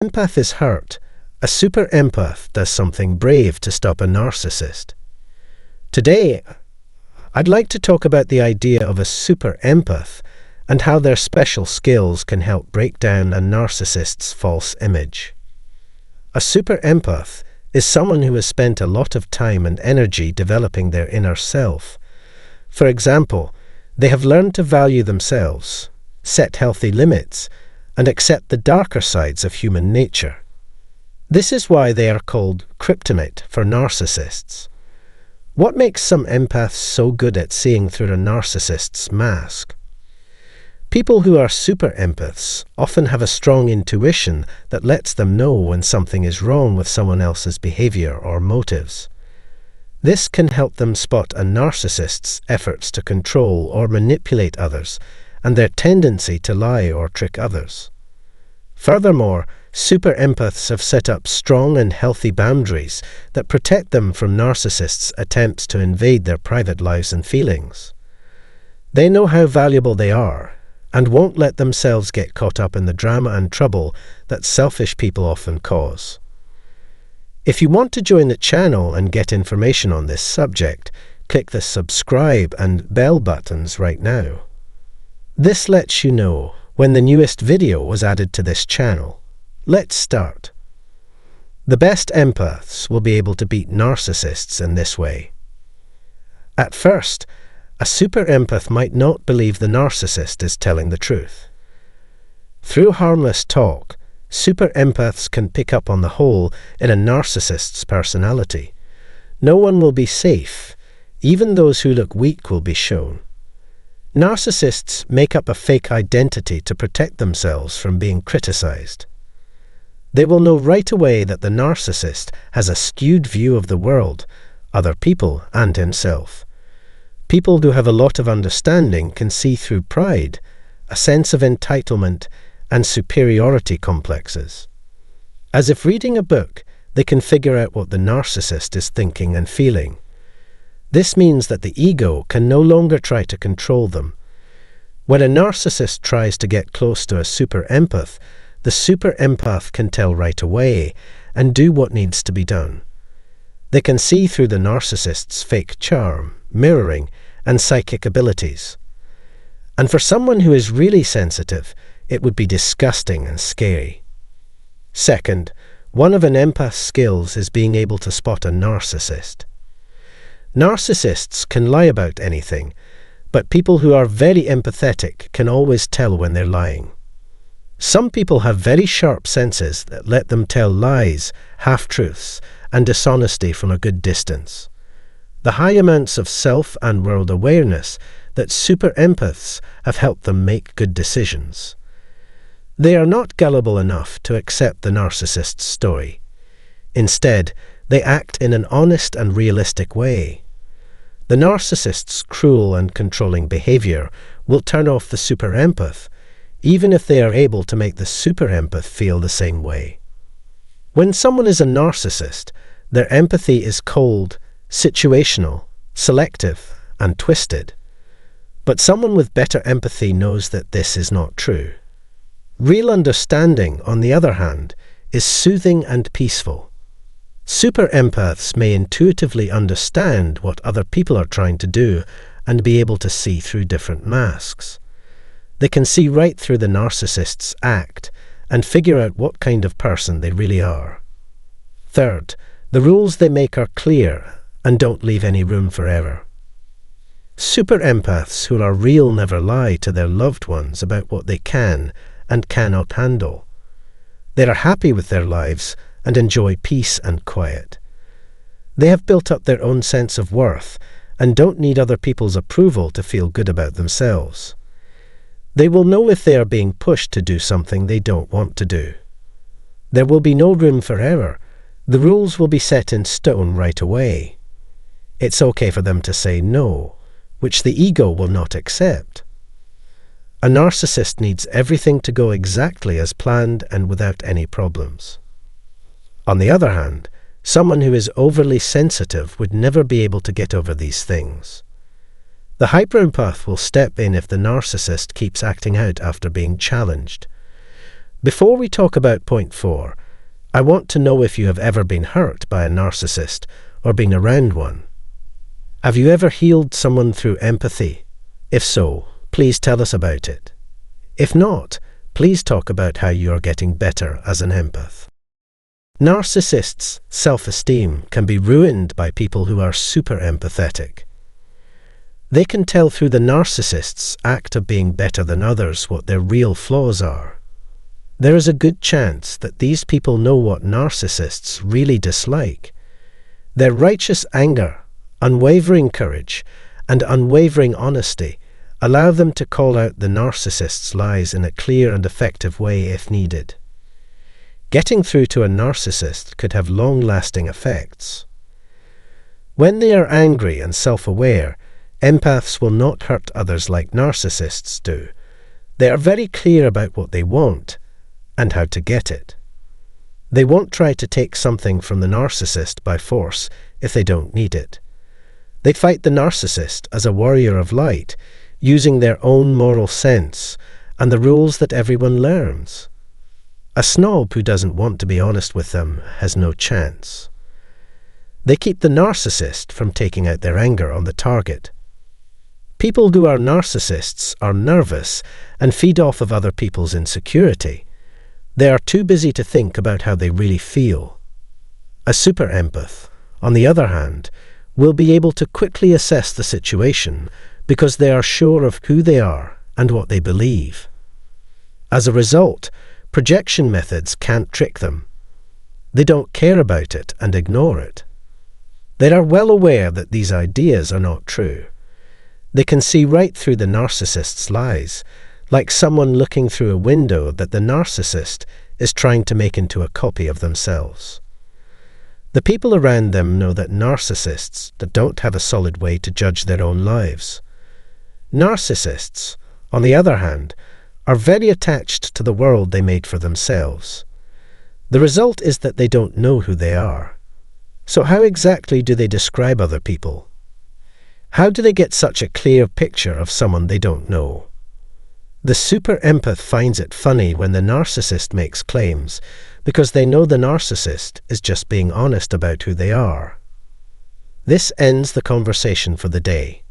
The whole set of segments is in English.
empath is hurt, a super-empath does something brave to stop a narcissist. Today, I'd like to talk about the idea of a super-empath and how their special skills can help break down a narcissist's false image. A super-empath is someone who has spent a lot of time and energy developing their inner self. For example, they have learned to value themselves, set healthy limits, and accept the darker sides of human nature. This is why they are called kryptonite for narcissists. What makes some empaths so good at seeing through a narcissist's mask? People who are super-empaths often have a strong intuition that lets them know when something is wrong with someone else's behavior or motives. This can help them spot a narcissist's efforts to control or manipulate others and their tendency to lie or trick others. Furthermore, super-empaths have set up strong and healthy boundaries that protect them from narcissists' attempts to invade their private lives and feelings. They know how valuable they are and won't let themselves get caught up in the drama and trouble that selfish people often cause. If you want to join the channel and get information on this subject, click the subscribe and bell buttons right now. This lets you know when the newest video was added to this channel. Let's start. The best empaths will be able to beat narcissists in this way. At first, a super-empath might not believe the narcissist is telling the truth. Through harmless talk, super-empaths can pick up on the hole in a narcissist's personality. No one will be safe. Even those who look weak will be shown. Narcissists make up a fake identity to protect themselves from being criticized. They will know right away that the narcissist has a skewed view of the world, other people, and himself. People who have a lot of understanding can see through pride, a sense of entitlement, and superiority complexes. As if reading a book, they can figure out what the narcissist is thinking and feeling. This means that the ego can no longer try to control them. When a narcissist tries to get close to a super-empath, the super-empath can tell right away and do what needs to be done. They can see through the narcissist's fake charm, mirroring, and psychic abilities. And for someone who is really sensitive, it would be disgusting and scary. Second, one of an empath's skills is being able to spot a narcissist. Narcissists can lie about anything, but people who are very empathetic can always tell when they're lying. Some people have very sharp senses that let them tell lies, half-truths, and dishonesty from a good distance. The high amounts of self and world awareness that super-empaths have helped them make good decisions. They are not gullible enough to accept the narcissist's story. Instead, they act in an honest and realistic way. The narcissist's cruel and controlling behavior will turn off the super-empath, even if they are able to make the super-empath feel the same way. When someone is a narcissist, their empathy is cold, situational, selective, and twisted. But someone with better empathy knows that this is not true. Real understanding, on the other hand, is soothing and peaceful. Super-empaths may intuitively understand what other people are trying to do and be able to see through different masks. They can see right through the narcissist's act and figure out what kind of person they really are. Third, the rules they make are clear and don't leave any room for error. Super-empaths who are real never lie to their loved ones about what they can and cannot handle. They are happy with their lives and enjoy peace and quiet. They have built up their own sense of worth and don't need other people's approval to feel good about themselves. They will know if they are being pushed to do something they don't want to do. There will be no room for error. The rules will be set in stone right away. It's okay for them to say no, which the ego will not accept. A narcissist needs everything to go exactly as planned and without any problems. On the other hand, someone who is overly sensitive would never be able to get over these things. The hyper-empath will step in if the narcissist keeps acting out after being challenged. Before we talk about point 4, I want to know if you have ever been hurt by a narcissist or been around one. Have you ever healed someone through empathy? If so, please tell us about it. If not, please talk about how you are getting better as an empath. Narcissists' self-esteem can be ruined by people who are super empathetic. They can tell through the narcissist's act of being better than others what their real flaws are. There is a good chance that these people know what narcissists really dislike. Their righteous anger, unwavering courage, and unwavering honesty allow them to call out the narcissist's lies in a clear and effective way if needed. Getting through to a narcissist could have long-lasting effects. When they are angry and self-aware, empaths will not hurt others like narcissists do. They are very clear about what they want and how to get it. They won't try to take something from the narcissist by force if they don't need it. They fight the narcissist as a warrior of light, using their own moral sense and the rules that everyone learns. A snob who doesn't want to be honest with them has no chance. They keep the narcissist from taking out their anger on the target. People who are narcissists are nervous and feed off of other people's insecurity. They are too busy to think about how they really feel. A super empath, on the other hand, will be able to quickly assess the situation because they are sure of who they are and what they believe. As a result, projection methods can't trick them. They don't care about it and ignore it. They are well aware that these ideas are not true. They can see right through the narcissist's lies, like someone looking through a window that the narcissist is trying to make into a copy of themselves. The people around them know that narcissists don't have a solid way to judge their own lives. Narcissists, on the other hand, are very attached to the world they made for themselves. The result is that they don't know who they are. So how exactly do they describe other people? How do they get such a clear picture of someone they don't know? The super empath finds it funny when the narcissist makes claims because they know the narcissist is just being honest about who they are. This ends the conversation for the day.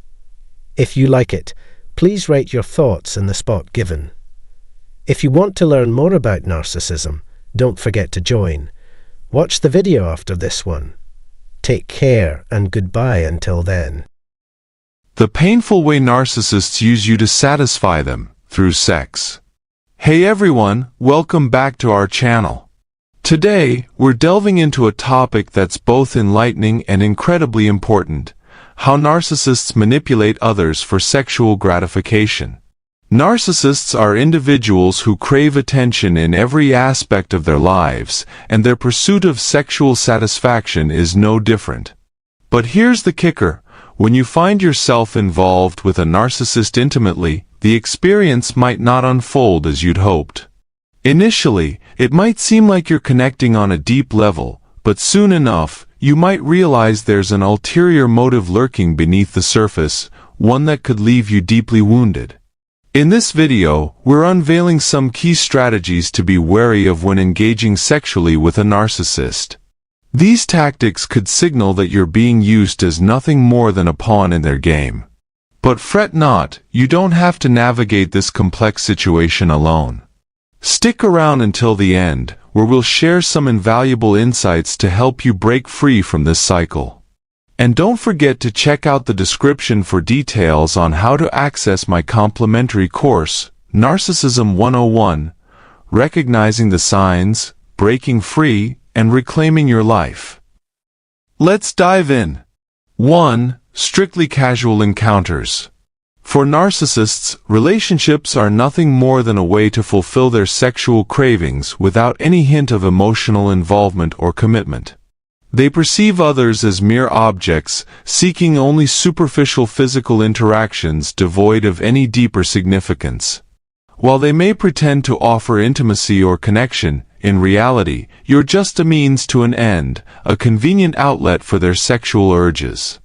If you like it, please write your thoughts in the spot given. If you want to learn more about narcissism, don't forget to join. Watch the video after this one. Take care and goodbye until then. The painful way narcissists use you to satisfy them through sex. Hey everyone, welcome back to our channel. Today, we're delving into a topic that's both enlightening and incredibly important: how narcissists manipulate others for sexual gratification. Narcissists are individuals who crave attention in every aspect of their lives, and their pursuit of sexual satisfaction is no different. But here's the kicker: when you find yourself involved with a narcissist intimately, the experience might not unfold as you'd hoped. Initially, it might seem like you're connecting on a deep level, but soon enough, you might realize there's an ulterior motive lurking beneath the surface, one that could leave you deeply wounded. In this video, we're unveiling some key strategies to be wary of when engaging sexually with a narcissist. These tactics could signal that you're being used as nothing more than a pawn in their game. But fret not, you don't have to navigate this complex situation alone. Stick around until the end, where we'll share some invaluable insights to help you break free from this cycle. And don't forget to check out the description for details on how to access my complimentary course, Narcissism 101, Recognizing the Signs, Breaking Free, and Reclaiming Your Life. Let's dive in. 1. Strictly casual encounters. For narcissists, relationships are nothing more than a way to fulfill their sexual cravings without any hint of emotional involvement or commitment. They perceive others as mere objects, seeking only superficial physical interactions devoid of any deeper significance. While they may pretend to offer intimacy or connection, in reality, you're just a means to an end, a convenient outlet for their sexual urges.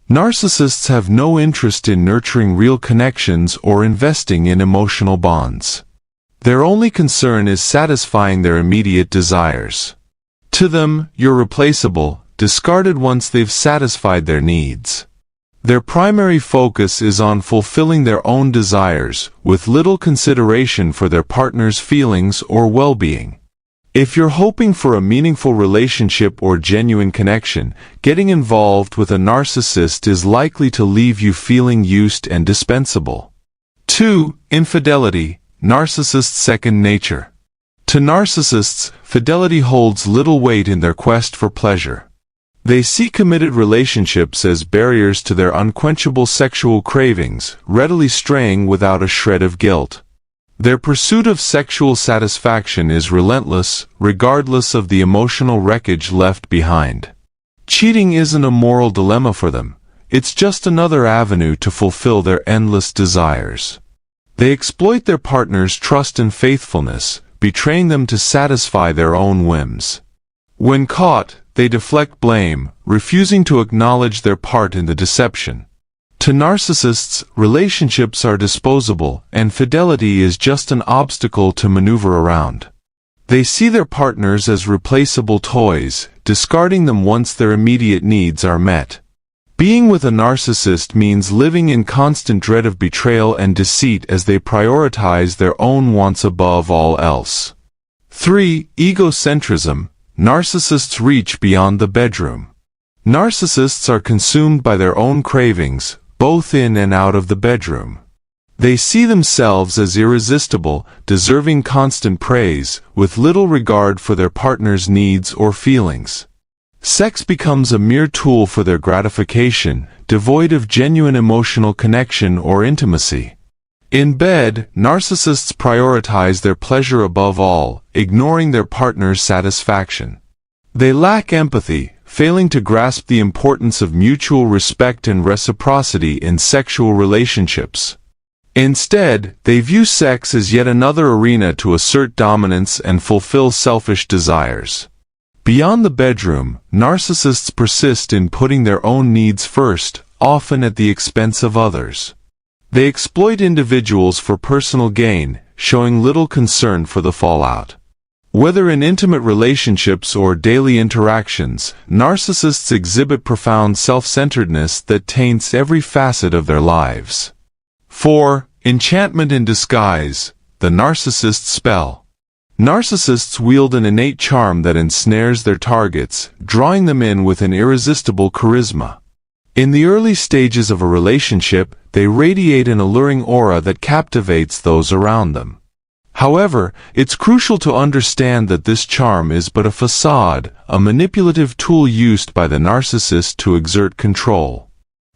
Narcissists have no interest in nurturing real connections or investing in emotional bonds. Their only concern is satisfying their immediate desires. To them, you're replaceable, discarded once they've satisfied their needs. Their primary focus is on fulfilling their own desires, with little consideration for their partner's feelings or well-being. If you're hoping for a meaningful relationship or genuine connection, getting involved with a narcissist is likely to leave you feeling used and dispensable. 2. Infidelity, narcissist's second nature. To narcissists, fidelity holds little weight in their quest for pleasure. They see committed relationships as barriers to their unquenchable sexual cravings, readily straying without a shred of guilt. Their pursuit of sexual satisfaction is relentless, regardless of the emotional wreckage left behind. Cheating isn't a moral dilemma for them, it's just another avenue to fulfill their endless desires. They exploit their partner's trust and faithfulness, betraying them to satisfy their own whims. When caught, they deflect blame, refusing to acknowledge their part in the deception. To narcissists, relationships are disposable, and fidelity is just an obstacle to maneuver around. They see their partners as replaceable toys, discarding them once their immediate needs are met. Being with a narcissist means living in constant dread of betrayal and deceit as they prioritize their own wants above all else. 3. Egocentrism. Narcissists reach beyond the bedroom. Narcissists are consumed by their own cravings, both in and out of the bedroom. They see themselves as irresistible, deserving constant praise, with little regard for their partner's needs or feelings. Sex becomes a mere tool for their gratification, devoid of genuine emotional connection or intimacy. In bed, narcissists prioritize their pleasure above all, ignoring their partner's satisfaction. They lack empathy, failing to grasp the importance of mutual respect and reciprocity in sexual relationships. Instead, they view sex as yet another arena to assert dominance and fulfill selfish desires. Beyond the bedroom, narcissists persist in putting their own needs first, often at the expense of others. They exploit individuals for personal gain, showing little concern for the fallout. Whether in intimate relationships or daily interactions, narcissists exhibit profound self-centeredness that taints every facet of their lives. 4. Enchantment in disguise, the narcissist spell. Narcissists wield an innate charm that ensnares their targets, drawing them in with an irresistible charisma. In the early stages of a relationship, they radiate an alluring aura that captivates those around them. However, it's crucial to understand that this charm is but a facade, a manipulative tool used by the narcissist to exert control.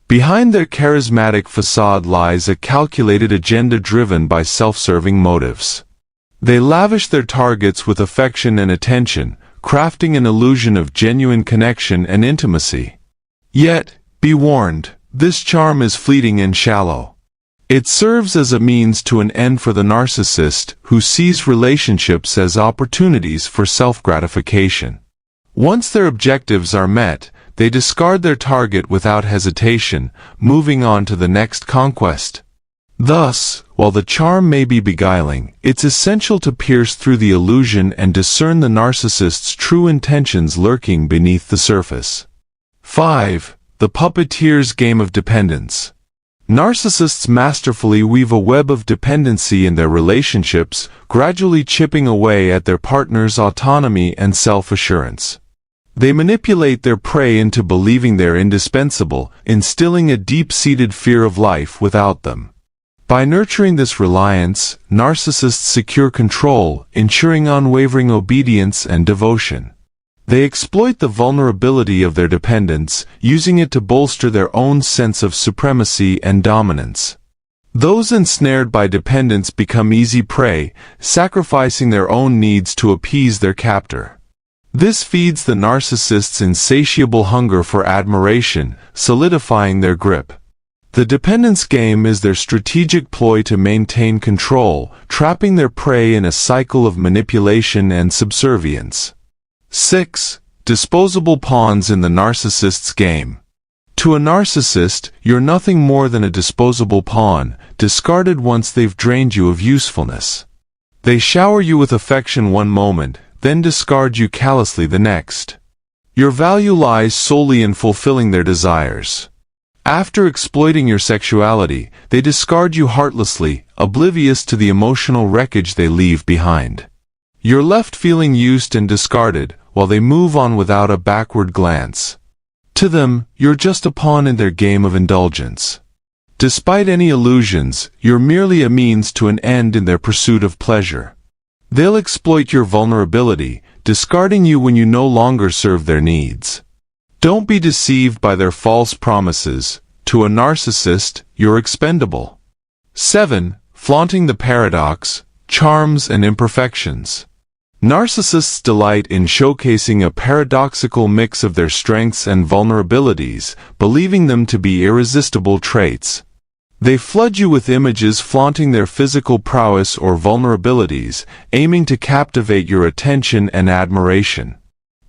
Behind their charismatic facade lies a calculated agenda driven by self-serving motives. They lavish their targets with affection and attention, crafting an illusion of genuine connection and intimacy. Yet, be warned, this charm is fleeting and shallow. It serves as a means to an end for the narcissist, who sees relationships as opportunities for self-gratification. Once their objectives are met, they discard their target without hesitation, moving on to the next conquest. Thus, while the charm may be beguiling, it's essential to pierce through the illusion and discern the narcissist's true intentions lurking beneath the surface. 5. The puppeteer's game of dependence. Narcissists masterfully weave a web of dependency in their relationships, gradually chipping away at their partner's autonomy and self-assurance. They manipulate their prey into believing they're indispensable, instilling a deep-seated fear of life without them. By nurturing this reliance, narcissists secure control, ensuring unwavering obedience and devotion. They exploit the vulnerability of their dependents, using it to bolster their own sense of supremacy and dominance. Those ensnared by dependence become easy prey, sacrificing their own needs to appease their captor. This feeds the narcissist's insatiable hunger for admiration, solidifying their grip. The dependence game is their strategic ploy to maintain control, trapping their prey in a cycle of manipulation and subservience. 6. Disposable pawns in the narcissist's game. To a narcissist, you're nothing more than a disposable pawn, discarded once they've drained you of usefulness. They shower you with affection one moment, then discard you callously the next. Your value lies solely in fulfilling their desires. After exploiting your sexuality, they discard you heartlessly, oblivious to the emotional wreckage they leave behind. You're left feeling used and discarded, while they move on without a backward glance. To them, you're just a pawn in their game of indulgence. Despite any illusions, you're merely a means to an end in their pursuit of pleasure. They'll exploit your vulnerability, discarding you when you no longer serve their needs. Don't be deceived by their false promises. To a narcissist, you're expendable. 7. Flaunting the paradox, charms and imperfections. Narcissists delight in showcasing a paradoxical mix of their strengths and vulnerabilities, believing them to be irresistible traits. They flood you with images flaunting their physical prowess or vulnerabilities, aiming to captivate your attention and admiration.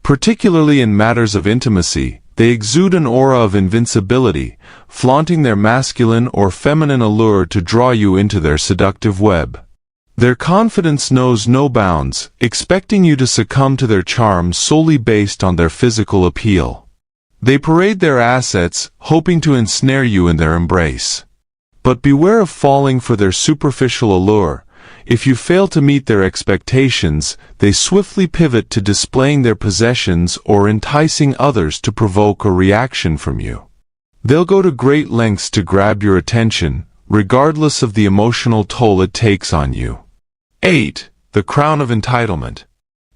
Particularly in matters of intimacy, they exude an aura of invincibility, flaunting their masculine or feminine allure to draw you into their seductive web. Their confidence knows no bounds, expecting you to succumb to their charms solely based on their physical appeal. They parade their assets, hoping to ensnare you in their embrace. But beware of falling for their superficial allure. If you fail to meet their expectations, they swiftly pivot to displaying their possessions or enticing others to provoke a reaction from you. They'll go to great lengths to grab your attention, regardless of the emotional toll it takes on you. 8. The crown of entitlement.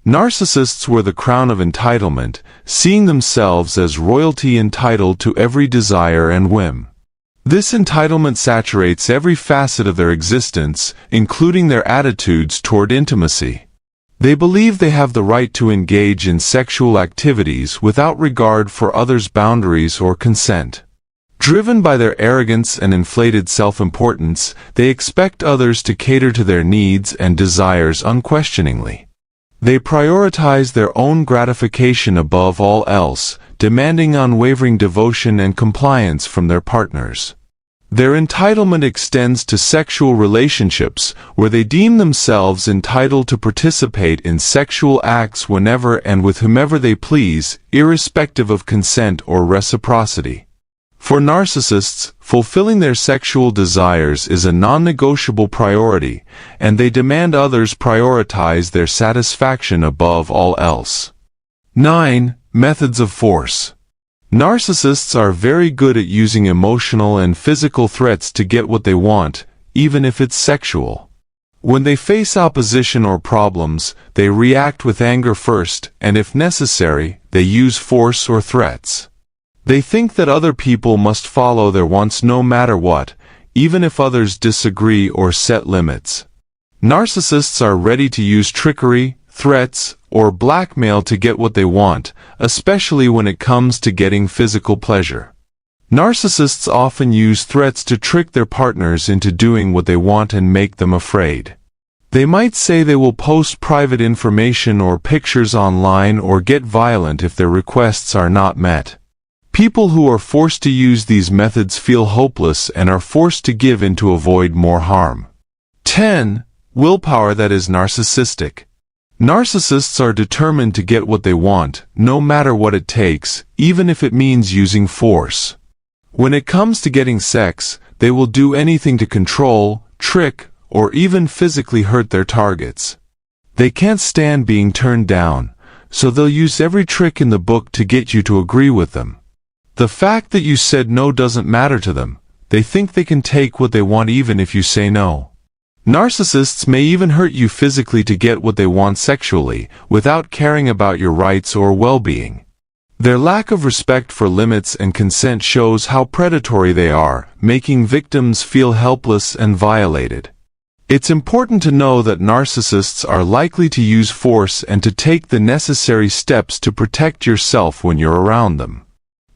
Narcissists wear the crown of entitlement, seeing themselves as royalty entitled to every desire and whim. This entitlement saturates every facet of their existence, including their attitudes toward intimacy. They believe they have the right to engage in sexual activities without regard for others' boundaries or consent. Driven by their arrogance and inflated self-importance, they expect others to cater to their needs and desires unquestioningly. They prioritize their own gratification above all else, demanding unwavering devotion and compliance from their partners. Their entitlement extends to sexual relationships, where they deem themselves entitled to participate in sexual acts whenever and with whomever they please, irrespective of consent or reciprocity. For narcissists, fulfilling their sexual desires is a non-negotiable priority, and they demand others prioritize their satisfaction above all else. 9. Methods of force. Narcissists are very good at using emotional and physical threats to get what they want, even if it's sexual. When they face opposition or problems, they react with anger first, and if necessary, they use force or threats. They think that other people must follow their wants no matter what, even if others disagree or set limits. Narcissists are ready to use trickery, threats, or blackmail to get what they want, especially when it comes to getting physical pleasure. Narcissists often use threats to trick their partners into doing what they want and make them afraid. They might say they will post private information or pictures online or get violent if their requests are not met. People who are forced to use these methods feel hopeless and are forced to give in to avoid more harm. 10. Willpower that is narcissistic. Narcissists are determined to get what they want, no matter what it takes, even if it means using force. When it comes to getting sex, they will do anything to control, trick, or even physically hurt their targets. They can't stand being turned down, so they'll use every trick in the book to get you to agree with them. The fact that you said no doesn't matter to them. They think they can take what they want even if you say no. Narcissists may even hurt you physically to get what they want sexually, without caring about your rights or well-being. Their lack of respect for limits and consent shows how predatory they are, making victims feel helpless and violated. It's important to know that narcissists are likely to use force and to take the necessary steps to protect yourself when you're around them.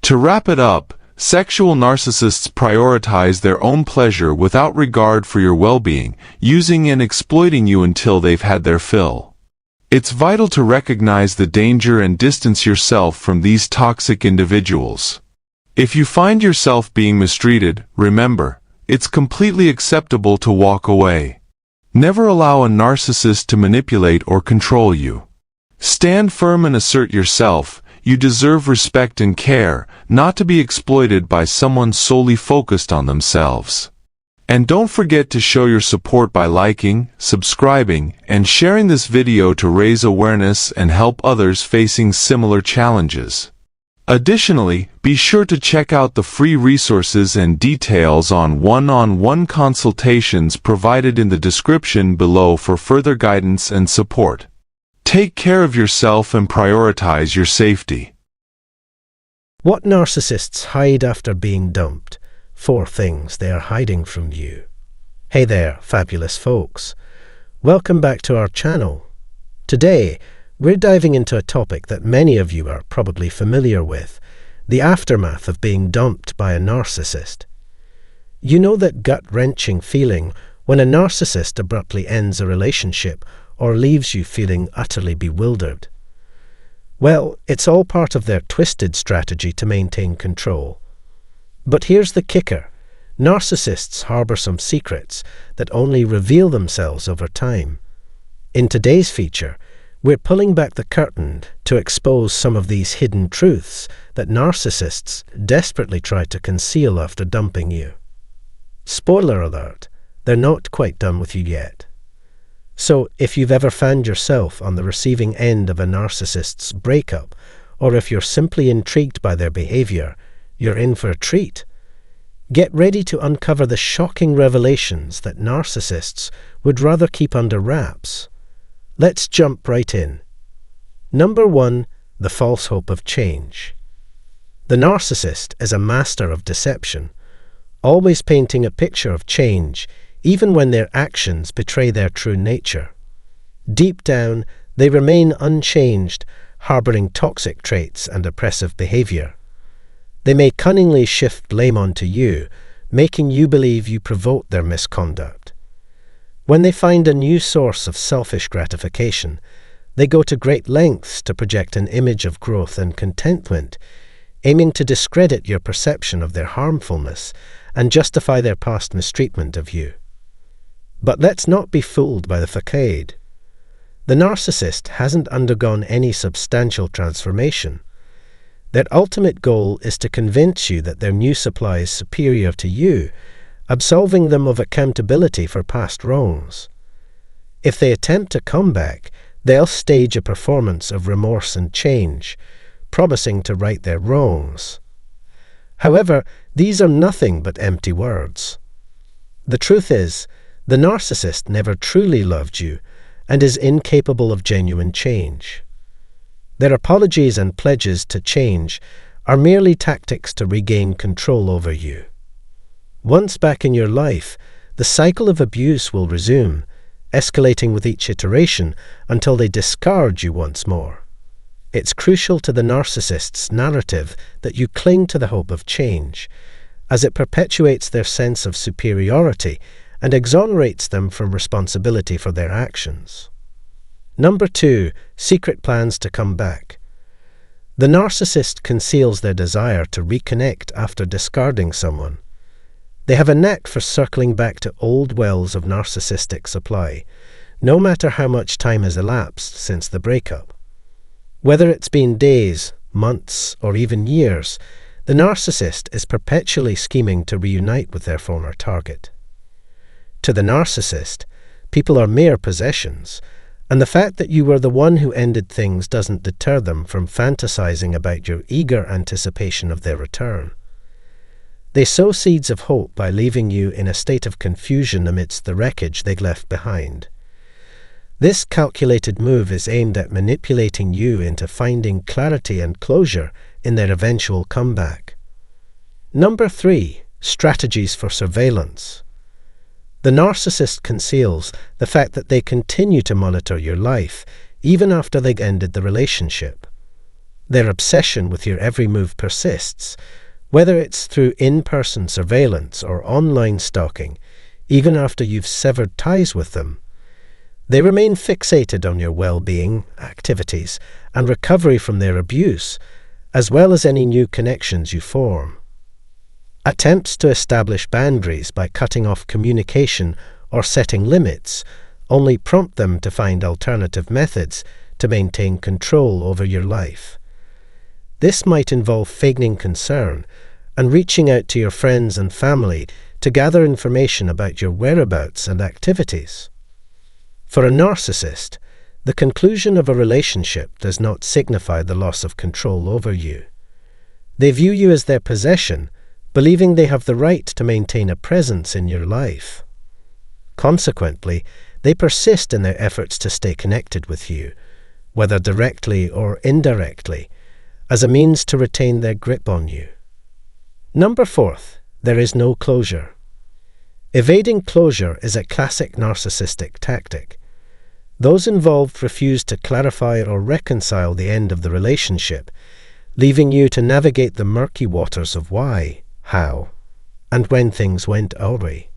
To wrap it up, sexual narcissists prioritize their own pleasure without regard for your well-being, using and exploiting you until they've had their fill. It's vital to recognize the danger and distance yourself from these toxic individuals. If you find yourself being mistreated, remember, it's completely acceptable to walk away. Never allow a narcissist to manipulate or control you. Stand firm and assert yourself. You deserve respect and care, not to be exploited by someone solely focused on themselves. And don't forget to show your support by liking, subscribing, and sharing this video to raise awareness and help others facing similar challenges. Additionally, be sure to check out the free resources and details on one-on-one consultations provided in the description below for further guidance and support. Take care of yourself and prioritize your safety. What narcissists hide after being dumped. 4 things they are hiding from you. Hey there, fabulous folks. Welcome back to our channel. Today, we're diving into a topic that many of you are probably familiar with, the aftermath of being dumped by a narcissist. You know that gut-wrenching feeling when a narcissist abruptly ends a relationship or leaves you feeling utterly bewildered. Well, it's all part of their twisted strategy to maintain control. But here's the kicker. Narcissists harbor some secrets that only reveal themselves over time. In today's feature, we're pulling back the curtain to expose some of these hidden truths that narcissists desperately try to conceal after dumping you. Spoiler alert, they're not quite done with you yet. So, if you've ever found yourself on the receiving end of a narcissist's breakup, or if you're simply intrigued by their behavior, you're in for a treat. Get ready to uncover the shocking revelations that narcissists would rather keep under wraps. Let's jump right in. Number 1, the false hope of change. The narcissist is a master of deception, always painting a picture of change, even when their actions betray their true nature. Deep down, they remain unchanged, harboring toxic traits and oppressive behavior. They may cunningly shift blame onto you, making you believe you provoked their misconduct. When they find a new source of selfish gratification, they go to great lengths to project an image of growth and contentment, aiming to discredit your perception of their harmfulness and justify their past mistreatment of you. But let's not be fooled by the facade. The narcissist hasn't undergone any substantial transformation. Their ultimate goal is to convince you that their new supply is superior to you, absolving them of accountability for past wrongs. If they attempt to come back, they'll stage a performance of remorse and change, promising to right their wrongs. However, these are nothing but empty words. The truth is, the narcissist never truly loved you and is incapable of genuine change. Their apologies and pledges to change are merely tactics to regain control over you. Once back in your life, the cycle of abuse will resume, escalating with each iteration until they discard you once more. It's crucial to the narcissist's narrative that you cling to the hope of change, as it perpetuates their sense of superiority and exonerates them from responsibility for their actions. Number 2, secret plans to come back. The narcissist conceals their desire to reconnect after discarding someone. They have a knack for circling back to old wells of narcissistic supply, no matter how much time has elapsed since the breakup. Whether it's been days, months, or even years, the narcissist is perpetually scheming to reunite with their former target. To the narcissist, people are mere possessions, and the fact that you were the one who ended things doesn't deter them from fantasizing about your eager anticipation of their return. They sow seeds of hope by leaving you in a state of confusion amidst the wreckage they left behind. This calculated move is aimed at manipulating you into finding clarity and closure in their eventual comeback. Number 3, strategies for surveillance. The narcissist conceals the fact that they continue to monitor your life even after they've ended the relationship. Their obsession with your every move persists, whether it's through in-person surveillance or online stalking, even after you've severed ties with them. They remain fixated on your well-being, activities, and recovery from their abuse, as well as any new connections you form. Attempts to establish boundaries by cutting off communication or setting limits only prompt them to find alternative methods to maintain control over your life. This might involve feigning concern and reaching out to your friends and family to gather information about your whereabouts and activities. For a narcissist, the conclusion of a relationship does not signify the loss of control over you. They view you as their possession, believing they have the right to maintain a presence in your life. Consequently, they persist in their efforts to stay connected with you, whether directly or indirectly, as a means to retain their grip on you. Number 4, there is no closure. Evading closure is a classic narcissistic tactic. Those involved refuse to clarify or reconcile the end of the relationship, leaving you to navigate the murky waters of why, how, and when things went awry.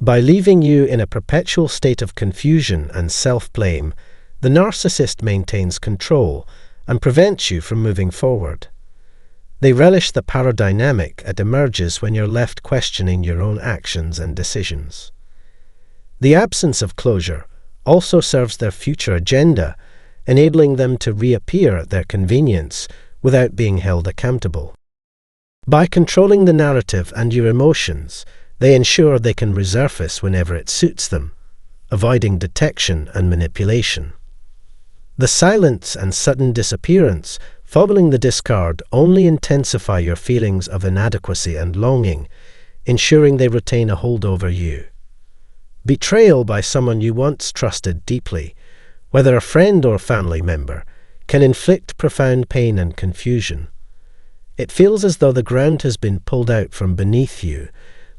By leaving you in a perpetual state of confusion and self-blame, the narcissist maintains control and prevents you from moving forward. They relish the power dynamic that emerges when you're left questioning your own actions and decisions. The absence of closure also serves their future agenda, enabling them to reappear at their convenience without being held accountable. By controlling the narrative and your emotions, they ensure they can resurface whenever it suits them, avoiding detection and manipulation. The silence and sudden disappearance following the discard only intensify your feelings of inadequacy and longing, ensuring they retain a hold over you. Betrayal by someone you once trusted deeply, whether a friend or family member, can inflict profound pain and confusion. It feels as though the ground has been pulled out from beneath you,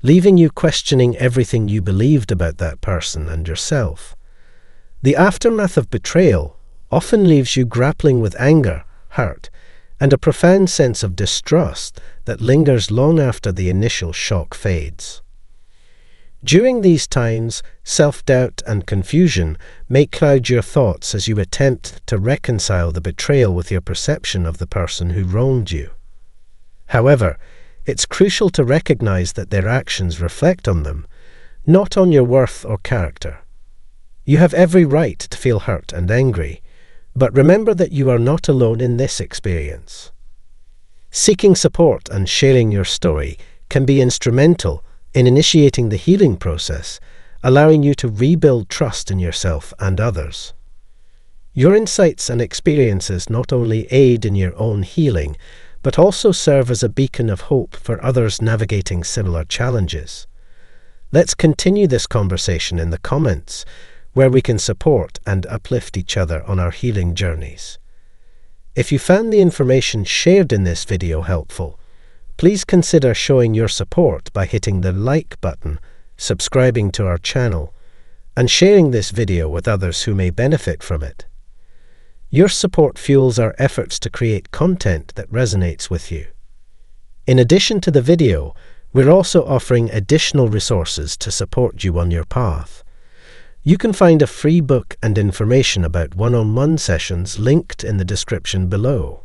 leaving you questioning everything you believed about that person and yourself. The aftermath of betrayal often leaves you grappling with anger, hurt, and a profound sense of distrust that lingers long after the initial shock fades. During these times, self-doubt and confusion may cloud your thoughts as you attempt to reconcile the betrayal with your perception of the person who wronged you. However, it's crucial to recognize that their actions reflect on them, not on your worth or character. You have every right to feel hurt and angry, but remember that you are not alone in this experience. Seeking support and sharing your story can be instrumental in initiating the healing process, allowing you to rebuild trust in yourself and others. Your insights and experiences not only aid in your own healing, but also serve as a beacon of hope for others navigating similar challenges. Let's continue this conversation in the comments, where we can support and uplift each other on our healing journeys. If you found the information shared in this video helpful, please consider showing your support by hitting the like button, subscribing to our channel, and sharing this video with others who may benefit from it. Your support fuels our efforts to create content that resonates with you. In addition to the video, we're also offering additional resources to support you on your path. You can find a free book and information about one-on-one sessions linked in the description below.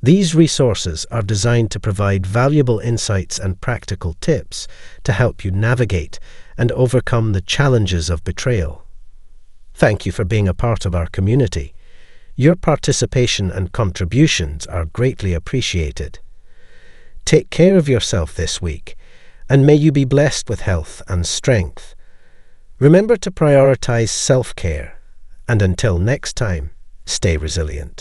These resources are designed to provide valuable insights and practical tips to help you navigate and overcome the challenges of betrayal. Thank you for being a part of our community. Your participation and contributions are greatly appreciated. Take care of yourself this week, and may you be blessed with health and strength. Remember to prioritize self-care, and until next time, stay resilient.